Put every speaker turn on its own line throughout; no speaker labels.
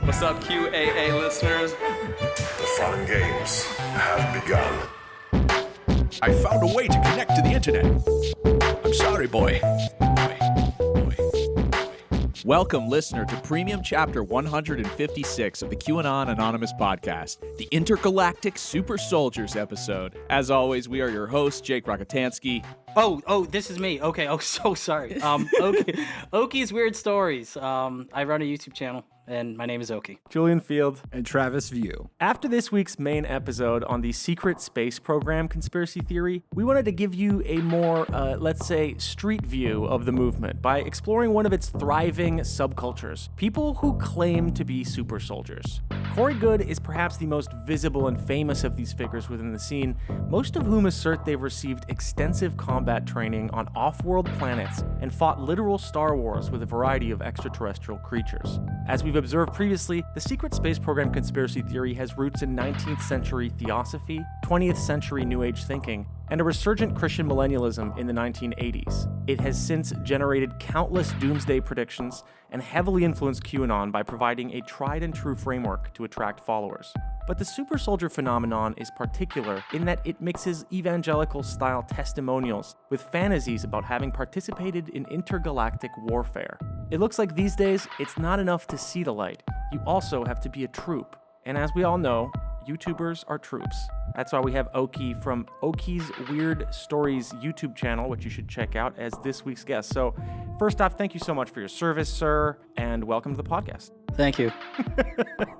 What's up, QAA listeners?
The fun games have begun.
I found a way to connect to the internet. I'm sorry, boy. Welcome, listener, to Premium Chapter 156 of the QAnon Anonymous podcast, the Intergalactic Super Soldiers episode. As always, we are your hosts, Jake Rockatansky.
Oh, this is me. Okay. Oh, so sorry. Oki's Weird Stories. I run a YouTube channel, and my name is Oki.
Julian Field.
And Travis View.
After this week's main episode on the secret space program conspiracy theory, we wanted to give you a more, let's say, street view of the movement by exploring one of its thriving subcultures, people who claim to be super soldiers. Corey Goode is perhaps the most visible and famous of these figures within the scene, most of whom assert they've received extensive combat training on off-world planets and fought literal Star Wars with a variety of extraterrestrial creatures. As we've observed previously, the secret space program conspiracy theory has roots in 19th century theosophy, 20th century New Age thinking, and a resurgent Christian millennialism in the 1980s. It has since generated countless doomsday predictions and heavily influenced QAnon by providing a tried and true framework to attract followers. But the super soldier phenomenon is particular in that it mixes evangelical-style testimonials with fantasies about having participated in intergalactic warfare. It looks like these days, it's not enough to see the light. You also have to be a troop. And as we all know, YouTubers are troops. That's why we have Oki from Oki's Weird Stories YouTube channel, which you should check out, as this week's guest. So first off, thank you so much for your service, sir, and welcome to the podcast.
Thank you.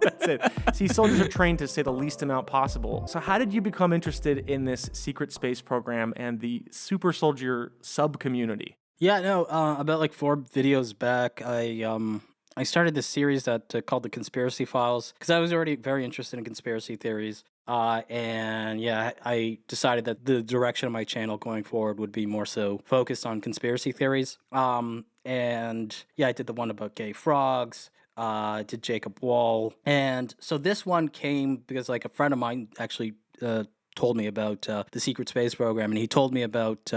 That's it. See, soldiers are trained to say the least amount possible. So how did you become interested in this secret space program and the super soldier sub-community?
Yeah, no, about like 4 videos back, I started this series that called The Conspiracy Files because I was already very interested in conspiracy theories. And yeah, I decided that the direction of my channel going forward would be more so focused on conspiracy theories. And yeah, I did the one about gay frogs. Did Jacob Wall. And so this one came because like a friend of mine actually told me about the secret space program, and he told me about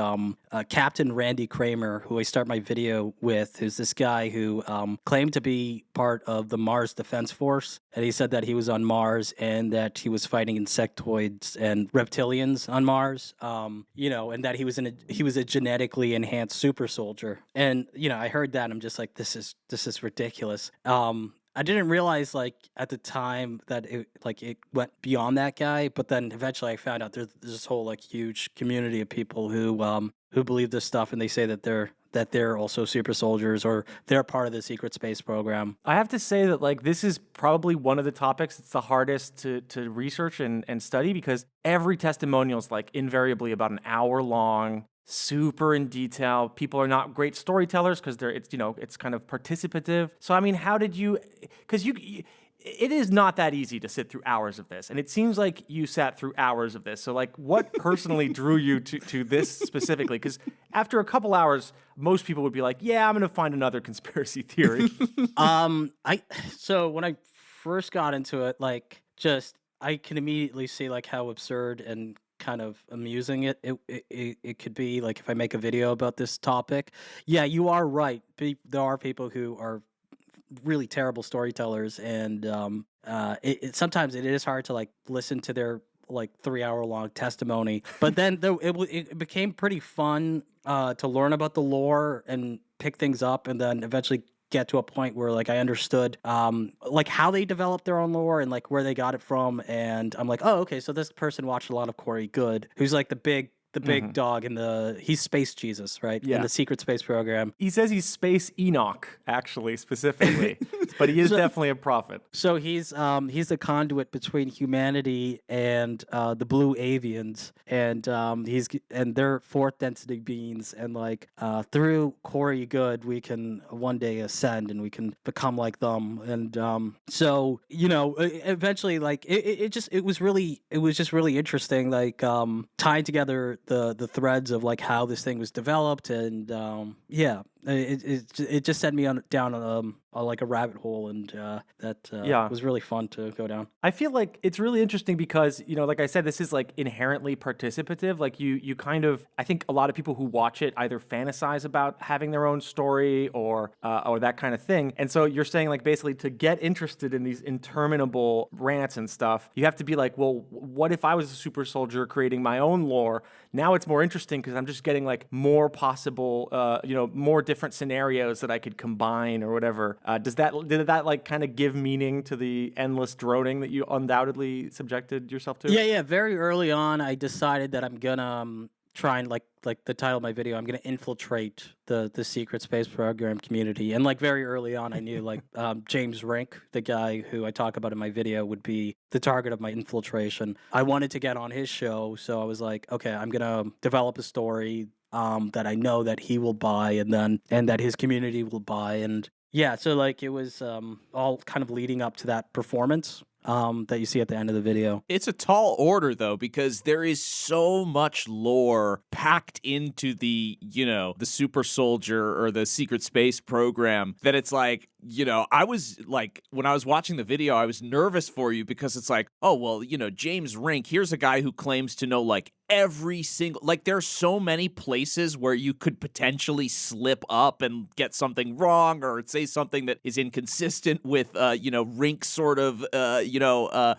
Captain Randy Kramer, who I start my video with, who's this guy who claimed to be part of the Mars Defense Force, and he said that he was on Mars and that he was fighting insectoids and reptilians on Mars, and that he was a genetically enhanced super soldier. And I heard that and I'm just like, this is ridiculous. I didn't realize, like, at the time that it went beyond that guy, but then eventually I found out there's this whole, like, huge community of people who believe this stuff, and they say that they're also super soldiers or they're part of the secret space program.
I have to say that, like, this is probably one of the topics that's the hardest to research and study because every testimonial is, like, invariably about an hour long, super in detail. People are not great storytellers because it's kind of participative. So I mean, how did you? Because it is not that easy to sit through hours of this, and it seems like you sat through hours of this. So like, what personally drew you to this specifically? Because after a couple hours, most people would be like, "Yeah, I'm going to find another conspiracy theory."
So when I first got into it, like, I can immediately see like how absurd and kind of amusing it could be, like, if I make a video about this topic. Yeah, you are right. There are people who are really terrible storytellers, and sometimes it is hard to like listen to their like 3-hour long testimony. But then though it became pretty fun to learn about the lore and pick things up, and then eventually get to a point where like I understood like how they developed their own lore and like where they got it from, and I'm like, oh, okay, so this person watched a lot of Corey Goode, who's like the big dog in he's Space Jesus, right?
Yeah.
In the secret space program.
He says he's Space Enoch, actually, specifically, but he is definitely a prophet.
So he's the conduit between humanity and the blue avians, and they're fourth density beings, and like through Corey Goode we can one day ascend and we can become like them, and so eventually like it was just really interesting, like tying together the threads of like how this thing was developed, and it just sent me down like a rabbit hole, and that was really fun to go down.
I feel like it's really interesting because, like I said, this is like inherently participative. Like you kind of, I think a lot of people who watch it either fantasize about having their own story or that kind of thing. And so you're saying like basically to get interested in these interminable rants and stuff, you have to be like, well, what if I was a super soldier creating my own lore? Now it's more interesting because I'm just getting like more possible, more different scenarios that I could combine or whatever. Did that like kind of give meaning to the endless droning that you undoubtedly subjected yourself to?
Yeah. Very early on, I decided that I'm gonna try and like the title of my video, I'm gonna infiltrate the secret space program community. And like very early on, I knew like James Rink, the guy who I talk about in my video, would be the target of my infiltration. I wanted to get on his show, so I was like, okay, I'm gonna develop a story that I know that he will buy, and that his community will buy. And yeah, so like it was all kind of leading up to that performance that you see at the end of the video.
It's a tall order, though, because there is so much lore packed into the super soldier or the secret space program that it's like, I was like, when I was watching the video, I was nervous for you because it's like, oh, well, James Rink, here's a guy who claims to know like every single, like there's so many places where you could potentially slip up and get something wrong or say something that is inconsistent with, Rink's sort of,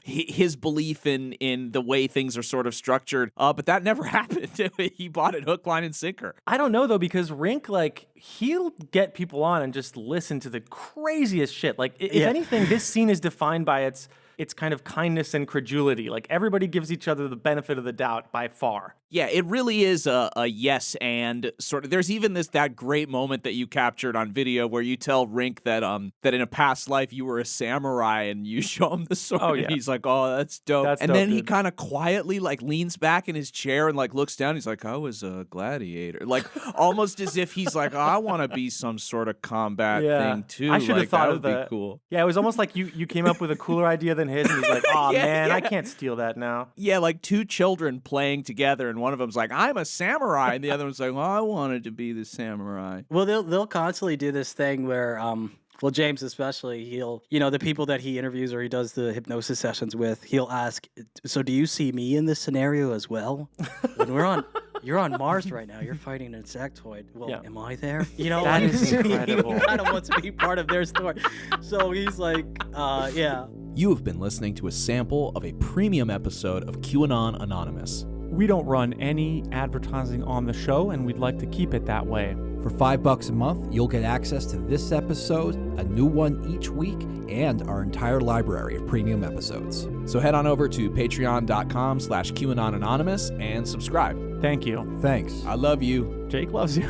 his belief in the way things are sort of structured. But that never happened. He bought it hook, line, and sinker.
I don't know, though, because Rink, like, he'll get people on and just listen to the craziest shit. Like, if anything, this scene is defined by its kind of kindness and credulity. Like, everybody gives each other the benefit of the doubt by far.
Yeah, it really is a yes and sort of. There's even that great moment that you captured on video where you tell Rink that that in a past life you were a samurai and you show him the sword.
Oh, yeah.
And he's like, oh, that's dope. And then he kind of quietly like leans back in his chair and like looks down. He's like, I was a gladiator. Like almost as if he's like, oh, I want to be some sort of combat thing too.
I should have thought
of that. Be cool.
Yeah, it was almost like you came up with a cooler idea than his, and he's like, oh man, I can't steal that now.
Yeah, like two children playing together, and one of them's like, I'm a samurai, and the other one's like, well, I wanted to be the samurai.
Well, they'll constantly do this thing where well, James especially, he'll, the people that he interviews or he does the hypnosis sessions with, he'll ask, so do you see me in this scenario as well? When you're on Mars right now, you're fighting an insectoid. Well, am I there?
That is incredible.
He kind of wants to be part of their story. So he's like, yeah.
You have been listening to a sample of a premium episode of QAnon Anonymous.
We don't run any advertising on the show, and we'd like to keep it that way.
For $5 a month, you'll get access to this episode, a new one each week, and our entire library of premium episodes.
So head on over to patreon.com/QAnon Anonymous and subscribe.
Thank you.
Thanks.
I love you.
Jake loves you.